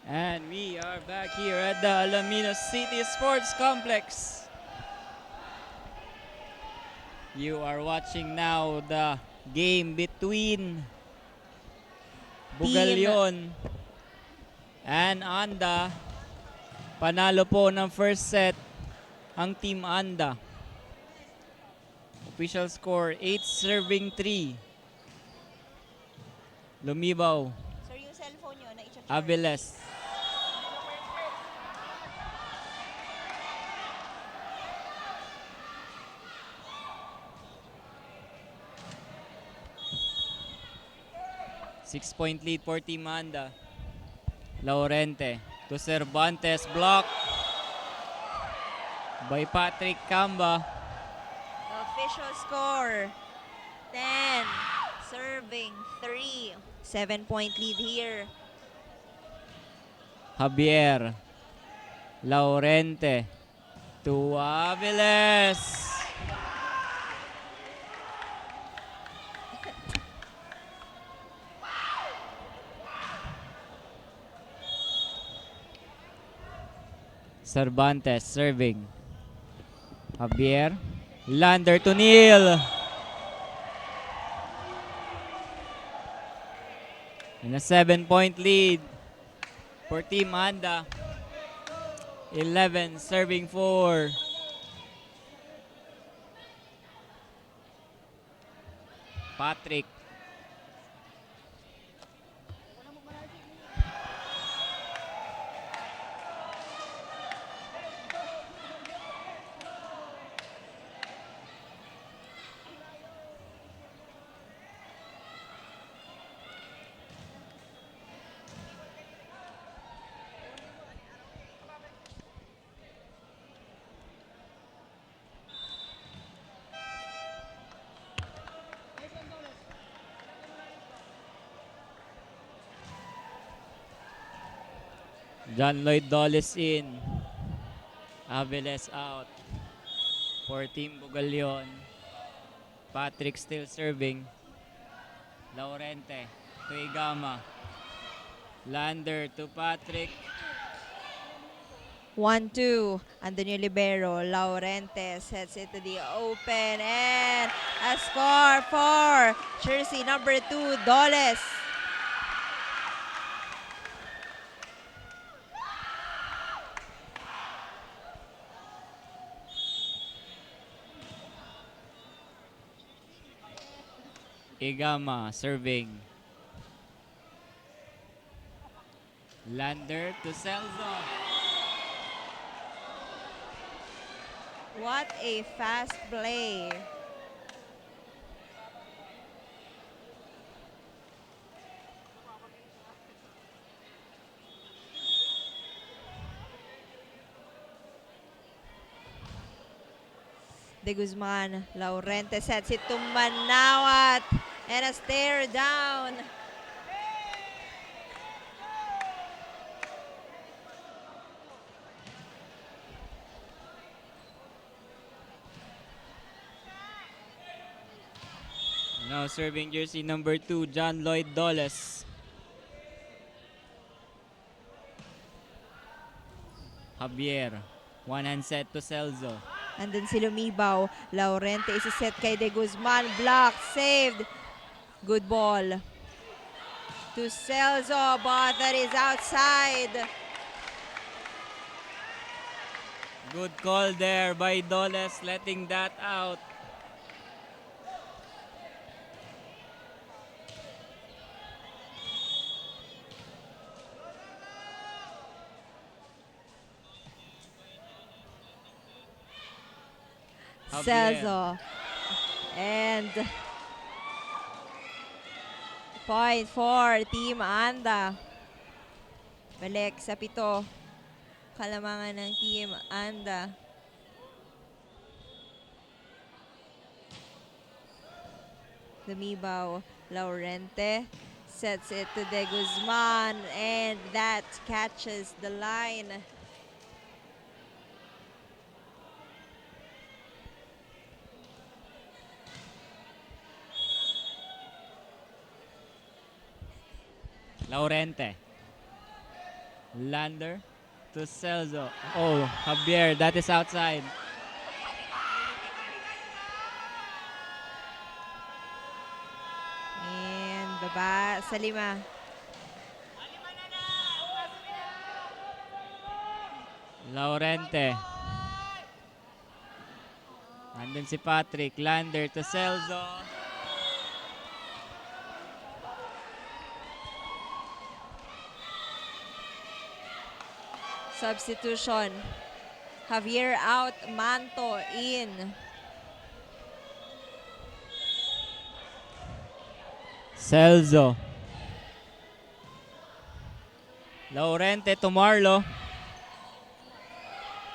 And we are back here at the Alaminos City Sports Complex. You are watching now the game between Bugalyon and Anda. Panalo po ng first set ang Team Anda. Official score 8 serving 3. Lumibaw. Sir, yung cellphone nyo na i-charge. Aviles. Six-point lead for Team Anda. Laurente to Cervantes, block by Patrick Camba. The official score, 10, serving 3. 7-point lead here. Javier Laurente to Aviles. Cervantes serving. Javier. Lander to Neil. In a 7-point lead for Team Anda. 11 serving 4. Patrick. John Lloyd Dulles in. Aviles out for Team Bugalyon. Patrick still serving. Laurente to Igama. Lander to Patrick. 1-2. Antonio Libero. Laurente sets it to the open. And a score for jersey number 2, Doles. Igama serving. Lander to Celso. What a fast play. De Guzman, Laurente sets it to Manawat. And a stare down. Now serving jersey number 2, John Lloyd Dulles. Javier. One hand set to Celso. Andun si Lumibaw. Laurente isiset kay De Guzman. Block. Saved. Good ball. To Celso, but that is outside. Good call there by Dulles, letting that out. Javier. Celso. And point for Team Anda. Balik sa 7. Kalamangan ng Team Anda. Lumibaw. Laurente sets it to De Guzman, and that catches the line. Laurente. Lander to Celso. Oh, Javier, that is outside. And baba sa 5. Laurente. Nandun si Patrick. Lander to Celso. Substitution. Javier out, Manto in. Celso. Laurente to Marlo.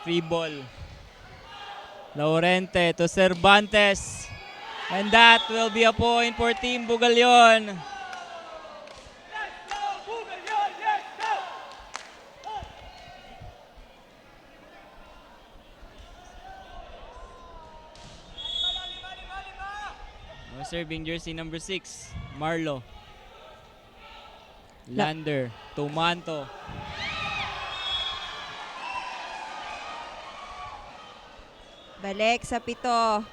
Free ball. Laurente to Cervantes. And that will be a point for Team Bugalyon. No serving jersey number 6, Marlo. Lander to Manto. Balik sa 7.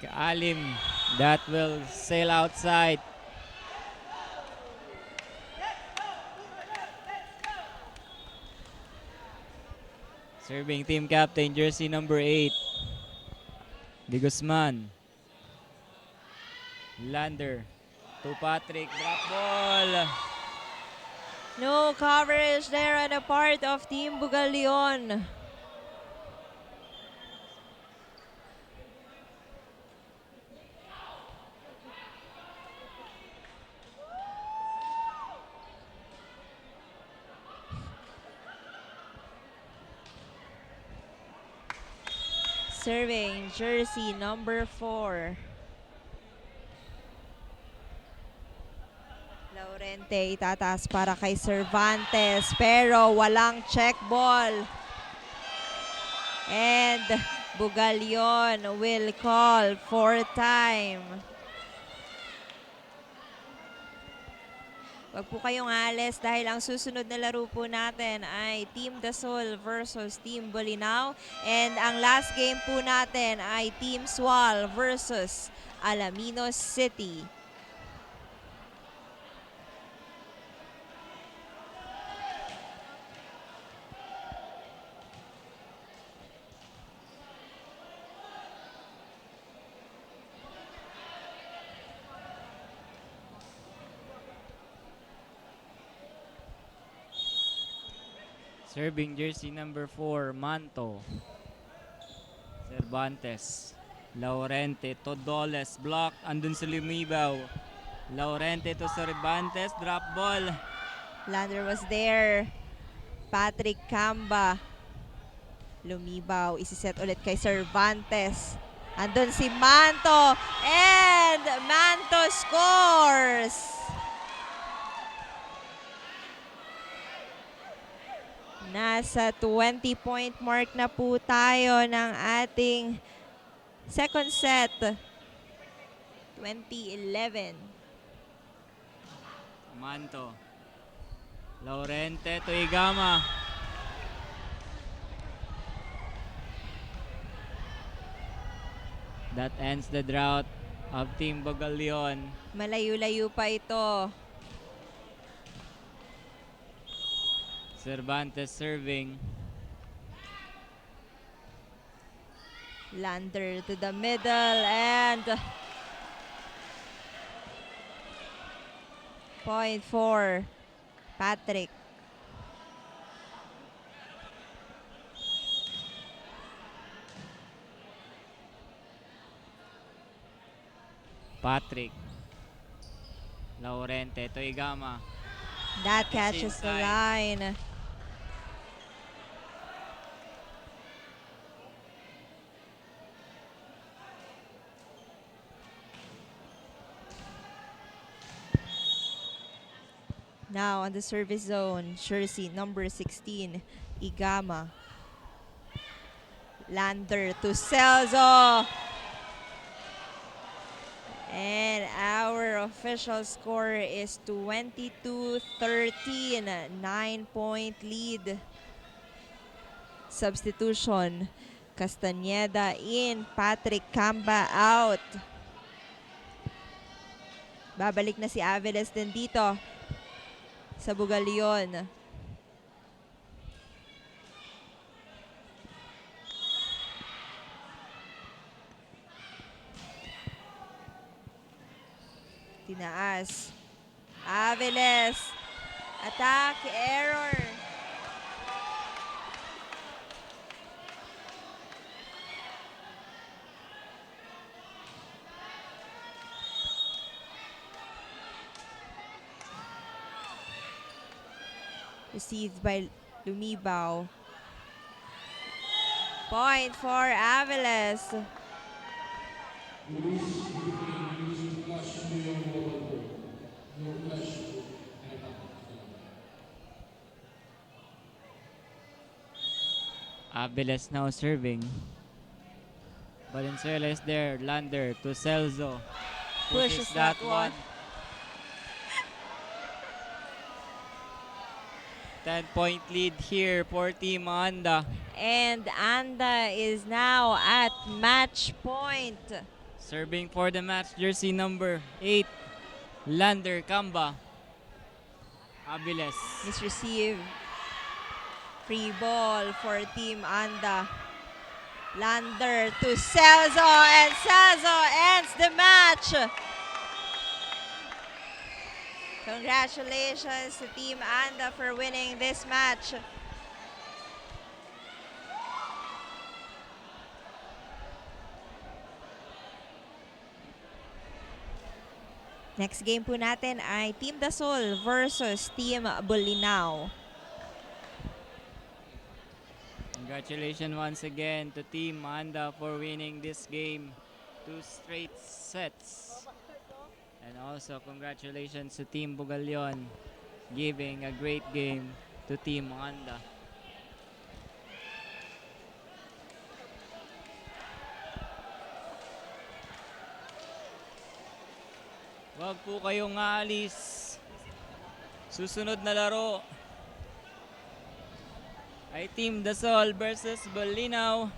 Kaalim. That will sail outside. Serving team captain, jersey number 8. De Guzman. Lander to Patrick. Drop ball. No coverage there on the part of Team Bugalyon. Serving jersey number 4. Laurente itataas para kay Cervantes pero walang check ball. And Bugalyon will call for time. Wag po kayong alis dahil ang susunod na laro po natin ay Team Dasol versus Team Bolinao. And ang last game po natin ay Team Swal versus Alaminos City. Serving jersey number 4, Manto. Cervantes. Laurente to Doles. Block. Andun sa Lumibaw. Laurente to Cervantes. Drop ball. Lander was there. Patrick Camba. Lumibaw. Isiset ulit kay Cervantes. Andun si Manto. And Manto scores! Nasa 20-point mark na po tayo ng ating second set. 20-11. Manto. Laurente to Igama. That ends the drought of Team Bugalyon. Malayo-layo pa ito. Cervantes serving. Lander to the middle and point for Patrick. Patrick. Laurente to Igama. That catches the line. Now on the service zone, jersey number 16, Igama. Lander to Celso. And our official score is 22-13. 9-point lead. Substitution. Castañeda in. Patrick Camba out. Babalik na si Aviles din dito sa Bugalion. Tinaas. Aviles. Attack. Error. Received by Lumibao. Point for Aviles. Aviles now serving. Valenzuela is there. Lander to Celso. Pushes that one. 10-point lead here for Team Anda. And Anda is now at match point. Serving for the match, jersey number 8, Lander Camba. Aviles. Misreceive. Free ball for Team Anda. Lander to Celso, and Celso ends the match. Congratulations to Team Anda for winning this match. Next game po natin ay Team Dasol versus Team Bolinao. Congratulations once again to Team Anda for winning this game 2 straight sets. And also congratulations to Team Bugalion giving a great game to Team Anda. Huwag po kayong aalis. Susunod na laro ay Team Dasol versus Bolinao.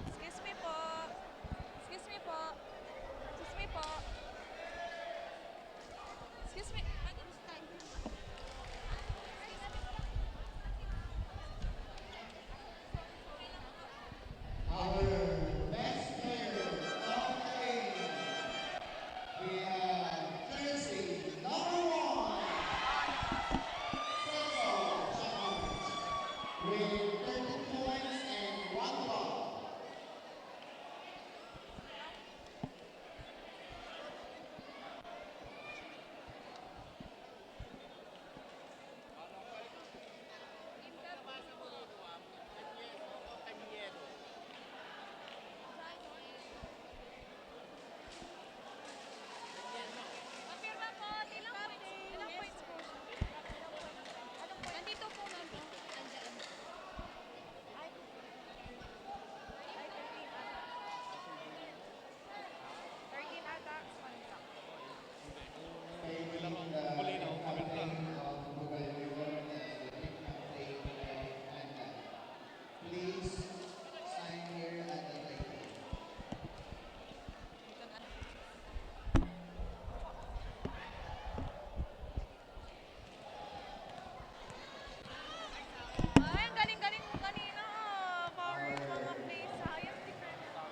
Excuse me po. Excuse me po. Excuse me po. Excuse me. Papirma po. Ilang points po siya? Anong point? Nandito po nga po. Andyan. Ay. 13 ata. 13 ata. Ay, ang galing-galing mo kanina. Cover mga plays. Sayang, di ka na.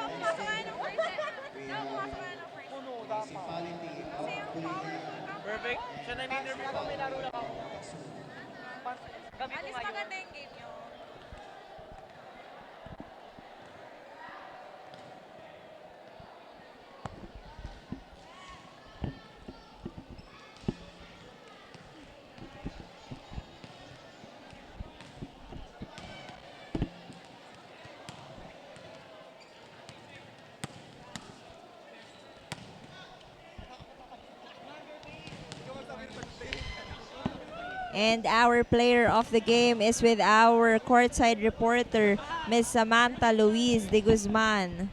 Pumasok ka ng first set. Pumasok ka ng first set. Kasi ang power mo. Perfect. Siya na-interview ko, may laro lang ako. Gabi ko Alis ngayon. maganda yung game nyo. And our player of the game is with our courtside reporter, Miss Samantha Luis de Guzman.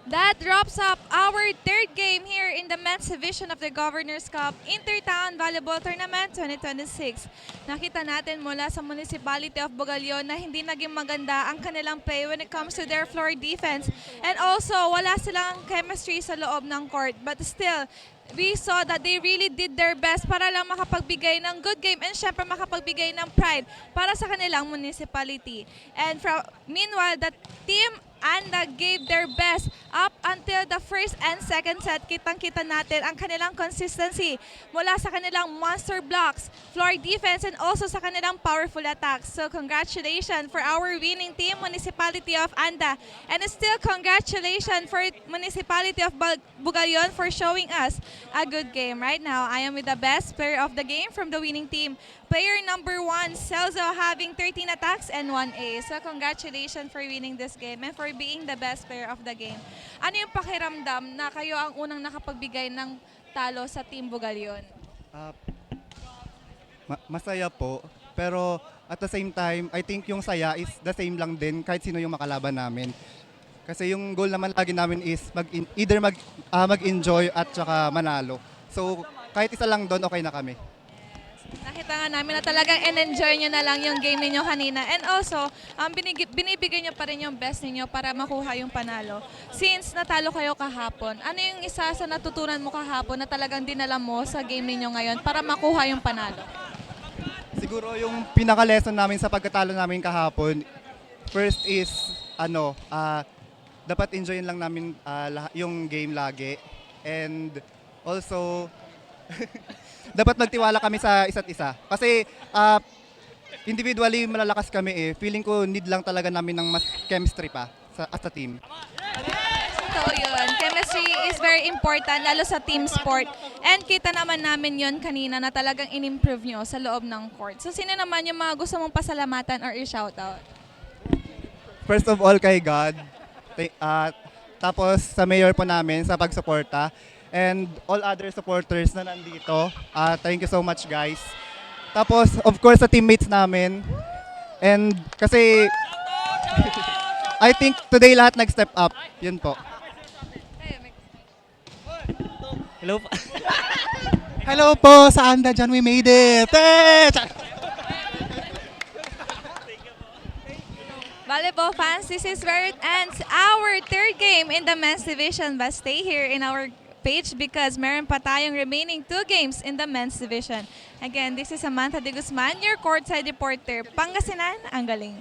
That wraps up our third game here in the men's division of the Governor's Cup Intertown Volleyball Tournament 2026. Nakita natin mula sa Municipality of Bugalyon na hindi naging maganda ang kanilang play when it comes to their floor defense. And also, wala silang chemistry sa loob ng court. But still, we saw that they really did their best para lang makapagbigay ng good game and syempre makapagbigay ng pride para sa kanilang municipality. And meanwhile, the team Anda gave their best up until the first and second set. Kitang-kita natin ang kanilang consistency mula sa kanilang monster blocks, floor defense, and also sa kanilang powerful attacks. So congratulations for our winning team, Municipality of Anda. And still congratulations for Municipality of Bugalyon for showing us a good game. Right now, I am with the best player of the game from the winning team. Player number 1, Celso, having 13 attacks and 1 ace. So congratulations for winning this game and for being the best player of the game. Ano yung pakiramdam na kayo ang unang nakapagbigay ng talo sa Team Bugalyon? Masaya po, pero at the same time, I think yung saya is the same lang din kahit sino yung makalaban namin. Kasi yung goal naman lagi namin is either mag-enjoy at saka manalo. So kahit isa lang doon, okay na kami. Nakita nga namin na talagang in-enjoy nyo na lang yung game ninyo kanina. And also, binibigay nyo pa rin yung best ninyo para makuha yung panalo. Since natalo kayo kahapon, ano yung isa sa natutunan mo kahapon na talagang dinala mo sa game ninyo ngayon para makuha yung panalo? Siguro yung pinaka-lesson namin sa pagkatalo namin kahapon, first is, dapat enjoyin lang namin yung game lagi. And also, dapat magtiwala kami sa isa't isa. Kasi individually malalakas kami eh. Feeling ko need lang talaga namin ng mas chemistry pa as a team. So yun, chemistry is very important lalo sa team sport. And kita naman namin yun kanina na talagang in-improve nyo sa loob ng court. So sino naman yung mga gusto mong pasalamatan or i-shoutout? First of all kay God. Tapos sa mayor po namin sa pagsuporta. And all other supporters na nandito. Thank you so much guys. Tapos of course sa teammates namin. And kasi I think today lahat nag-step up. Yun po. Hello po. Hello po sa Anda dyan, we made it! Volleyball fans, this is where it ends our third game in the men's division. But stay here in our page because meron pa tayong remaining 2 games in the men's division. Again, this is Samantha de Guzman, your courtside reporter. Pangasinan, ang galing.